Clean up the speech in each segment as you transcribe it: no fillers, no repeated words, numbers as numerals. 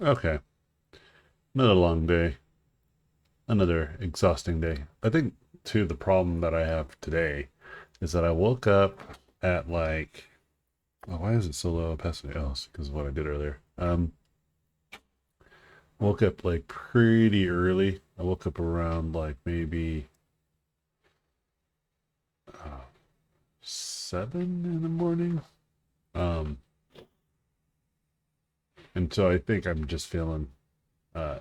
Okay. Another long day. Another exhausting day. I think, too, the problem that I have today is that I woke up at like, oh, why is it so low past my else? Because of what I did earlier. Woke up like pretty early. I woke up around like maybe uh, 7 in the morning. Um, and so I think I'm just feeling uh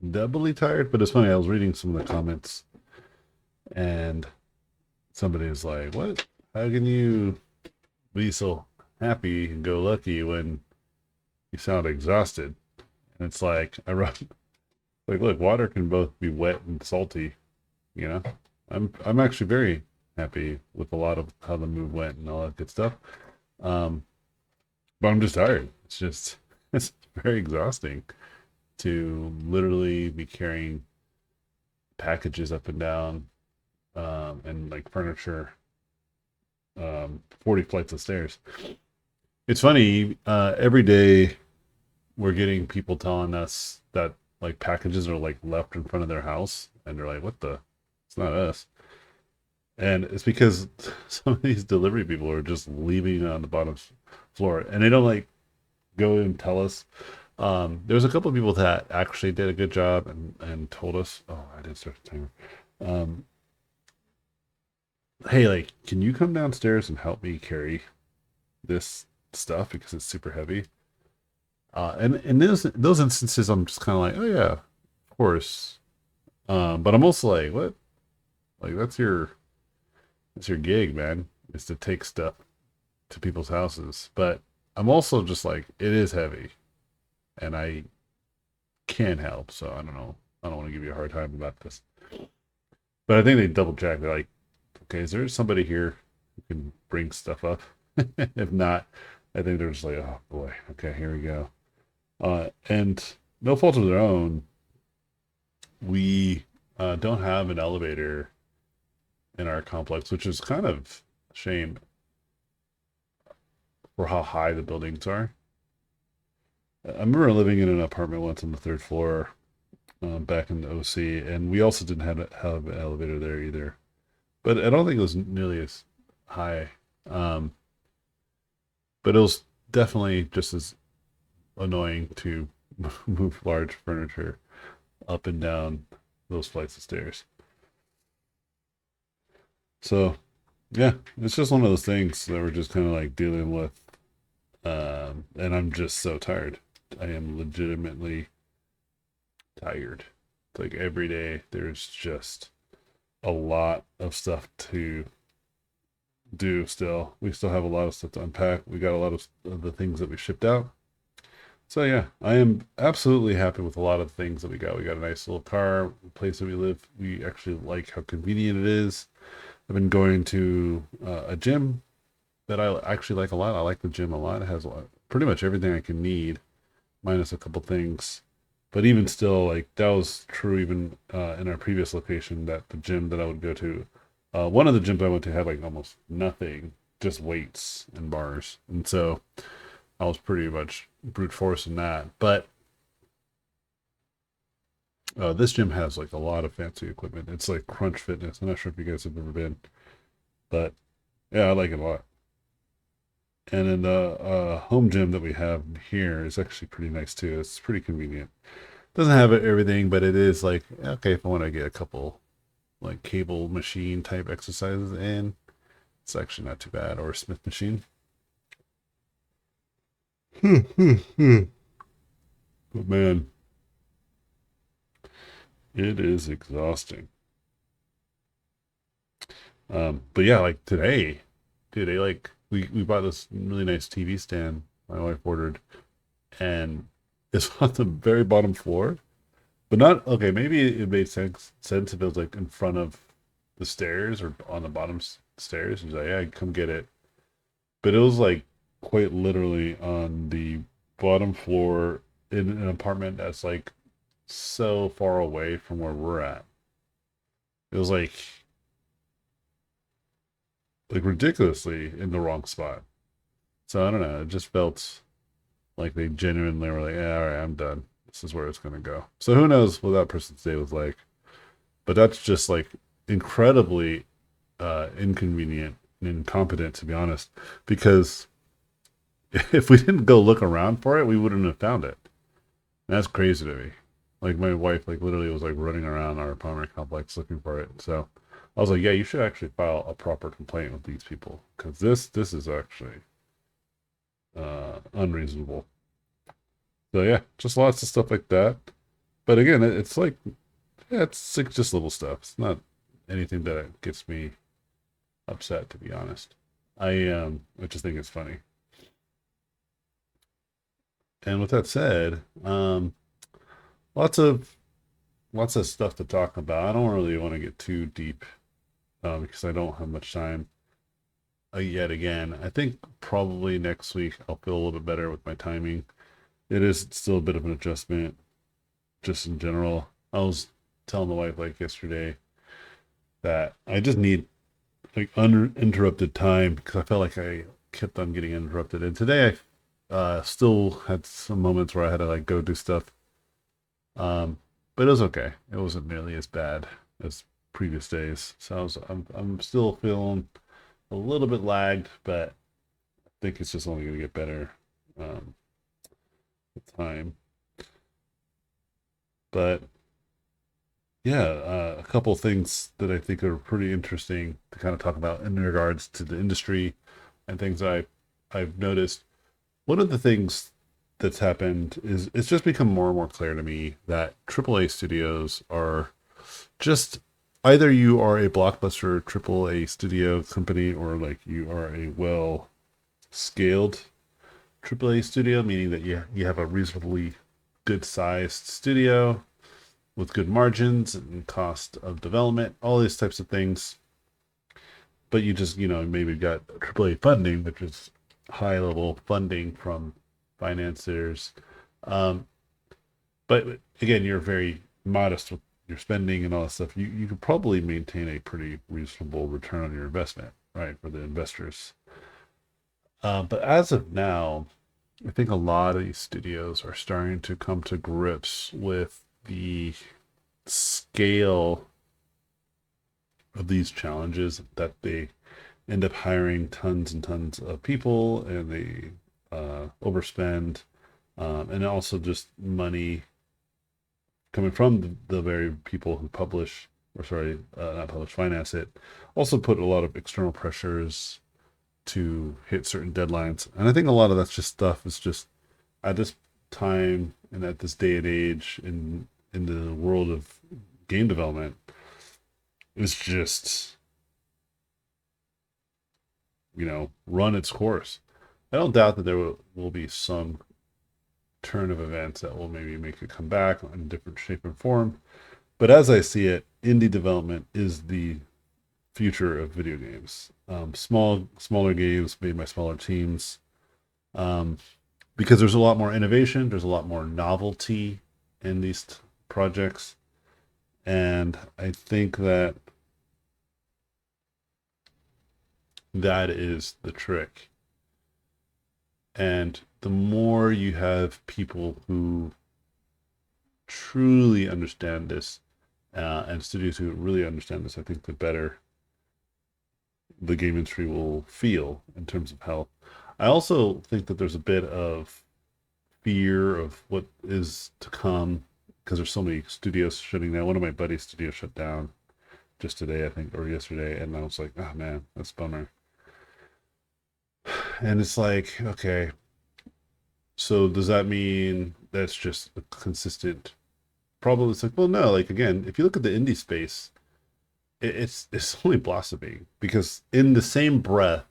doubly tired. But it's funny. I was reading some of the comments, and somebody was like, "What? How can you be so happy and go lucky when you sound exhausted?" And it's like I wrote, like, look, water can both be wet and salty. You know, I'm actually very happy with a lot of how the move went and all that good stuff. Um, but I'm just tired. It's just it's very exhausting to literally be carrying packages up and down, and like furniture, 40 flights of stairs. It's funny. Every day we're getting people telling us that like packages are like left in front of their house, and they're like, "What the? It's not us." And it's because some of these delivery people are just leaving it on the bottom floor, and they don't like go and tell us. There's a couple of people that actually did a good job and told us. Oh, I did start the timer. Um, hey, like, can you come downstairs and help me carry this stuff because it's super heavy? And in those instances, I'm just kind of like, oh yeah, of course. But I'm also like, what? Like that's your gig, man, is to take stuff to people's houses. But I'm also just like, it is heavy, and I can't help. So I don't know. I don't want to give you a hard time about this. But I think they double check. They're like, okay, is there somebody here who can bring stuff up? If not, I think they're just like, oh boy, okay, here we go. And no fault of their own, we don't have an elevator in our complex, which is kind of a shame for how high the buildings are. I remember living in an apartment once on the third floor, back in the OC, and we also didn't have an elevator there either. But I don't think it was nearly as high. Um, but it was definitely just as annoying to move large furniture up and down those flights of stairs. So yeah, it's just one of those things that we're just kind of like dealing with. And I'm just so tired. I am legitimately tired. It's like every day there's just a lot of stuff to do still. We still have a lot of stuff to unpack. We got a lot of the things that we shipped out. So yeah, I am absolutely happy with a lot of things that we got. We got a nice little car, the place that we live. We actually like how convenient it is. I've been going to a gym that I actually like a lot. I like the gym a lot. It has pretty much everything I can need, minus a couple things. But even still, like that was true even in our previous location. That the gym that I would go to, one of the gyms I went to had like almost nothing, just weights and bars, and so I was pretty much brute force in that. But this gym has like a lot of fancy equipment. It's like Crunch Fitness. I'm not sure if you guys have ever been, but yeah, I like it a lot. And then the home gym that we have here is actually pretty nice too. It's pretty convenient. Doesn't have everything, but it is like okay if I want to get a couple like cable machine type exercises in, it's actually not too bad. Or a Smith machine. But man, it is exhausting. But yeah, like today, dude, they like we bought this really nice TV stand my wife ordered, and it's on the very bottom floor. But not okay. Maybe it made sense if it was like in front of the stairs or on the bottom stairs. He's like, "Yeah, come get it." But it was like quite literally on the bottom floor in an apartment that's like so far away from where we're at. It was like ridiculously in the wrong spot. So I don't know. It just felt like they genuinely were like, "Yeah, all right, I'm done." this is where it's going to go. So who knows what that person's day was like? But that's just like incredibly inconvenient and incompetent, to be honest, because if we didn't go look around for it, we wouldn't have found it. And that's crazy to me. Like my wife, like literally was like running around our apartment complex looking for it. So I was like, yeah, you should actually file a proper complaint with these people because this is actually unreasonable. So yeah, just lots of stuff like that. But again, it's like yeah, it's like just little stuff. It's not anything that gets me upset, to be honest. I just think it's funny. And with that said, lots of lots of stuff to talk about. I don't really want to get too deep because I don't have much time. Yet again, I think probably next week I'll feel a little bit better with my timing. It is still a bit of an adjustment, just in general. I was telling the wife like yesterday that I just need like uninterrupted time because I felt like I kept on getting interrupted. And today I still had some moments where I had to like go do stuff. But it was okay. It wasn't nearly as bad as previous days. So I'm still feeling a little bit lagged, but I think it's just only going to get better um, with time. But yeah, a couple of things that I think are pretty interesting to kind of talk about in regards to the industry and things I've noticed. One of the things that's happened is it's just become more and more clear to me that AAA studios are just either you are a blockbuster AAA studio company or like you are a well scaled AAA studio, meaning that you have a reasonably good sized studio with good margins and cost of development, all these types of things. But you just, maybe got AAA funding, which is high level funding from financiers. Um, but again, you're very modest with your spending and all that stuff. You could probably maintain a pretty reasonable return on your investment, right, for the investors. But as of now, I think a lot of these studios are starting to come to grips with the scale of these challenges that they end up hiring tons and tons of people and they overspend and also just money coming from the very people who publish or sorry not publish finance it also put a lot of external pressures to hit certain deadlines. And I think a lot of that's just stuff is just at this time and at this day and age in the world of game development is just run its course. I don't doubt that there will be some turn of events that will maybe make it come back in a different shape and form. But as I see it, indie development is the future of video games. Smaller games made by smaller teams. Um, because there's a lot more innovation, there's a lot more novelty in these projects, and I think that that is the trick. And the more you have people who truly understand this, and studios who really understand this, I think the better the game industry will feel in terms of health. I also think that there's a bit of fear of what is to come because there's so many studios shutting down. One of my buddy's studios shut down just today, I think, or yesterday, and I was like, oh man, that's a bummer. And it's like, okay, so does that mean that's just a consistent problem? It's like, well, no. Like again, if you look at the indie space, it's only blossoming because in the same breath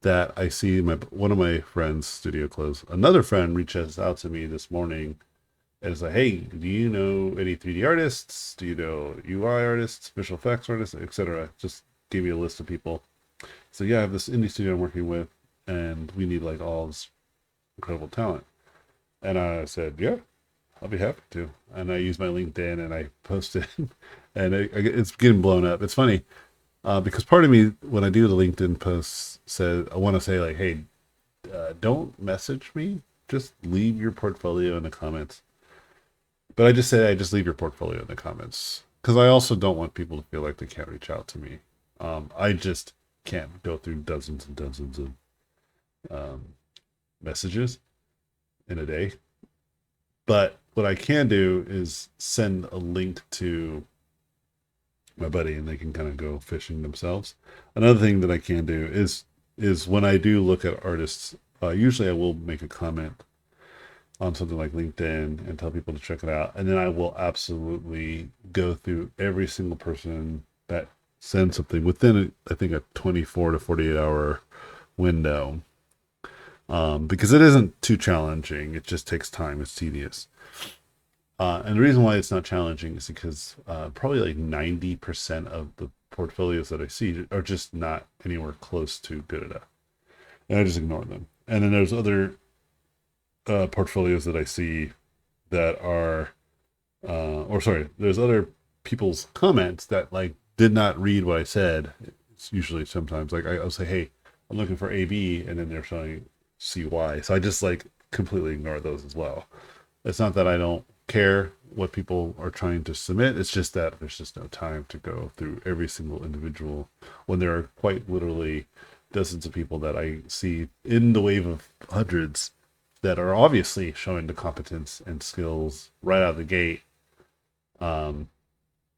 that I see one of my friends' studio close, another friend reaches out to me this morning and is like, "Hey, do you know any 3D artists? Do you know UI artists, visual effects artists, etc.?" Just gave me a list of people. So yeah, I have this indie studio I'm working with, and we need like all this incredible talent. And I said, "Yeah, I'll be happy to." And I use my LinkedIn and I post it, and it's getting blown up. It's funny because part of me, when I do the LinkedIn posts, says I want to say like, "Hey, don't message me. Just leave your portfolio in the comments." But I just say I just leave your portfolio in the comments because I also don't want people to feel like they can't reach out to me. I just can't go through dozens and dozens of um, messages in a day. But what I can do is send a link to my buddy, and they can kind of go fishing themselves. Another thing that I can do is when I do look at artists, usually I will make a comment on something like LinkedIn and tell people to check it out. And then I will absolutely go through every single person that sends something within, I think, a 24 to 48-hour window. Because it isn't too challenging. It just takes time. It's tedious. And the reason why it's not challenging is because probably like 90% of the portfolios that I see are just not anywhere close to good enough. And I just ignore them. And then there's other portfolios that I see that are, or sorry, there's other people's comments that like did not read what I said. It's usually sometimes like I'll say, hey, I'm looking for AB, and then they're showing CY. So I just like completely ignore those as well. It's not that I don't care what people are trying to submit. It's just that there's just no time to go through every single individual when there are quite literally dozens of people that I see in the wave of hundreds that are obviously showing the competence and skills right out of the gate. Um,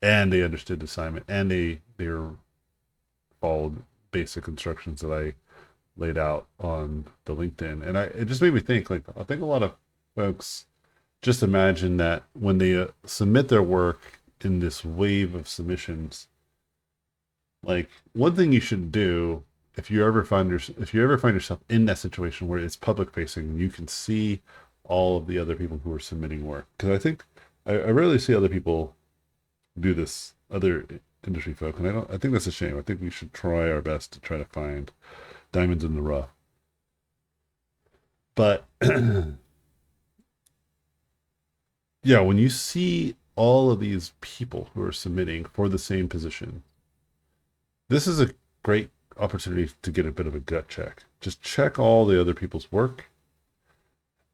and they understood the assignment, and they're followed basic instructions that I laid out on the LinkedIn. And it just made me think like I think a lot of folks just imagine that when they submit their work in this wave of submissions, like one thing you should do if you ever find yourself in that situation where it's public facing, you can see all of the other people who are submitting work. Because I think I rarely see other people do this, other industry folk, and I think that's a shame. I think we should try our best to try to find diamonds in the rough. But yeah, when you see all of these people who are submitting for the same position, this is a great opportunity to get a bit of a gut check. Just check all the other people's work.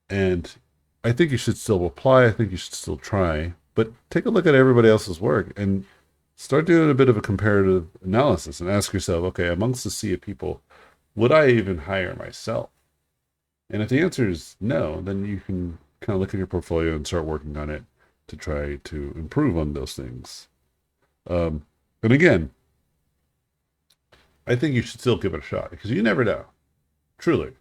And I think you should still apply. I think you should still try, but take a look at everybody else's work and start doing a bit of a comparative analysis and ask yourself, okay, amongst the sea of people, would I even hire myself? And if the answer is no, then you can kind of look at your portfolio and start working on it to try to improve on those things. And again, I think you should still give it a shot because you never know, truly.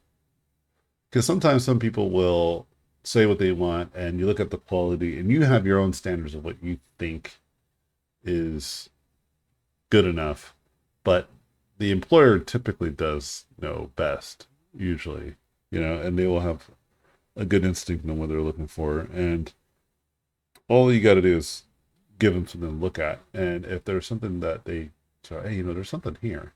Because sometimes some people will say what they want, and you look at the quality, and you have your own standards of what you think is good enough, but the employer typically does know best, usually, and they will have a good instinct on what they're looking for. And all you got to do is give them something to look at. And if there's something that they say, hey, there's something here,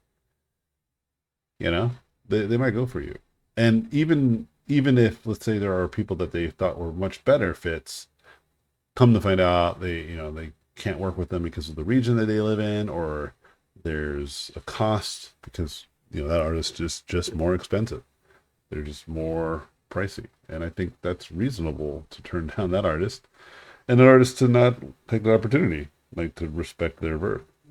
you know, they might go for you. And even if, let's say, there are people that they thought were much better fits, come to find out they can't work with them because of the region that they live in, or there's a cost because that artist is just more expensive. They're just more pricey, and I think that's reasonable to turn down that artist, and an artist to not take the opportunity, like to respect their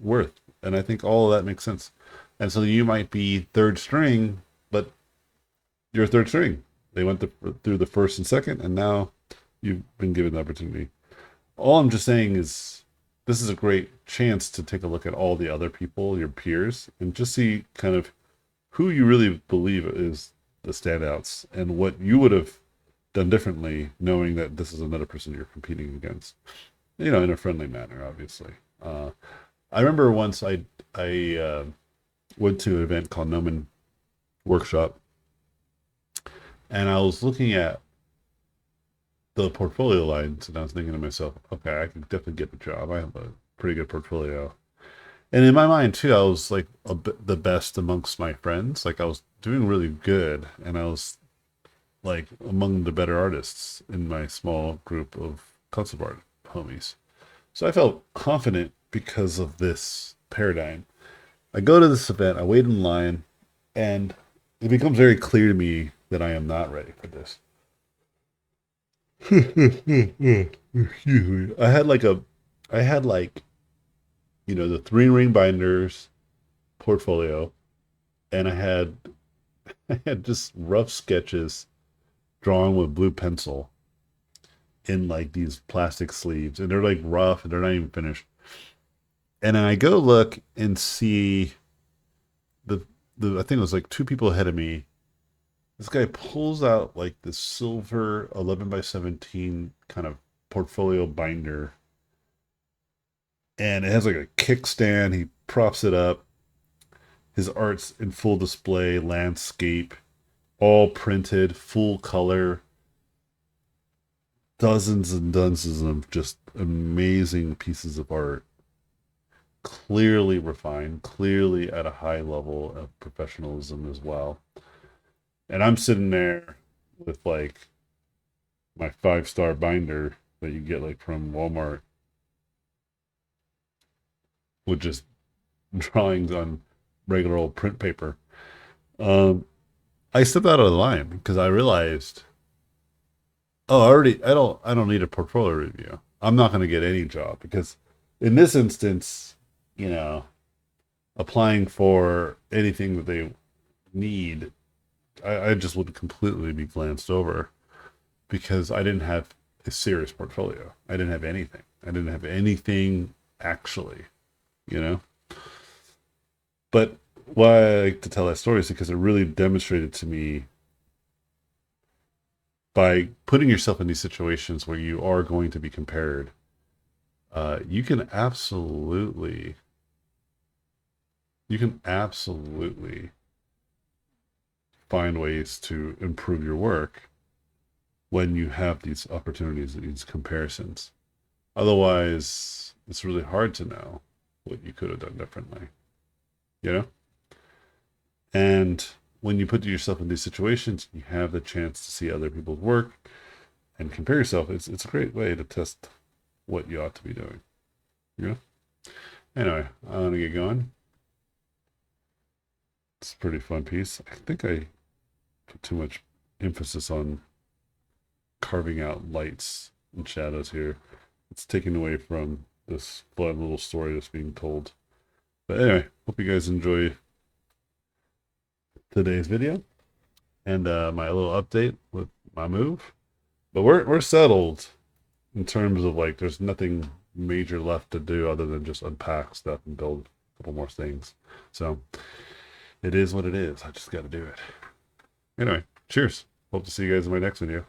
worth. And I think all of that makes sense. And so you might be third string, but you're third string. They went through the first and second, and now you've been given the opportunity. All I'm just saying is this is a great chance to take a look at all the other people, your peers, and just see kind of who you really believe is the standouts and what you would have done differently, knowing that this is another person you're competing against, in a friendly manner, obviously. I remember once I went to an event called Nomen Workshop, and I was looking at the portfolio lines, and I was thinking to myself, okay, I can definitely get the job. I have a pretty good portfolio. And in my mind too, I was like the best amongst my friends. Like I was doing really good, and I was like among the better artists in my small group of concept art homies. So I felt confident because of this paradigm. I go to this event, I wait in line, and it becomes very clear to me that I am not ready for this. Excuse me. I had like, the 3 ring binders portfolio, and I had just rough sketches drawn with blue pencil in like these plastic sleeves, and they're like rough and they're not even finished. And then I go look and see the I think it was like 2 people ahead of me. This guy pulls out like this silver 11 by 17 kind of portfolio binder, and it has like a kickstand. He props it up. His art's in full display, landscape, all printed, full color, dozens and dozens of just amazing pieces of art, clearly refined, clearly at a high level of professionalism as well. And I'm sitting there with like my 5-star binder that you get like from Walmart with just drawings on regular old print paper. Um, I stepped out of the line because I realized, oh, I don't need a portfolio review. I'm not going to get any job because in this instance, you know, applying for anything that they need, I just would completely be glanced over because I didn't have a serious portfolio. I didn't have anything. I didn't have anything actually, you know. But why I like to tell that story is because it really demonstrated to me, by putting yourself in these situations where you are going to be compared, you can absolutely find ways to improve your work when you have these opportunities, these comparisons. Otherwise, it's really hard to know what you could have done differently, you know? And when you put yourself in these situations, you have the chance to see other people's work and compare yourself. It's a great way to test what you ought to be doing, you know? Anyway, I want to get going. It's a pretty fun piece. I think I put too much emphasis on carving out lights and shadows here. It's taken away from this fun little story that's being told. But anyway, hope you guys enjoy today's video and my little update with my move. But we're settled in terms of like there's nothing major left to do other than just unpack stuff and build a couple more things. So it is what it is. I just got to do it. Anyway, cheers. Hope to see you guys in my next video.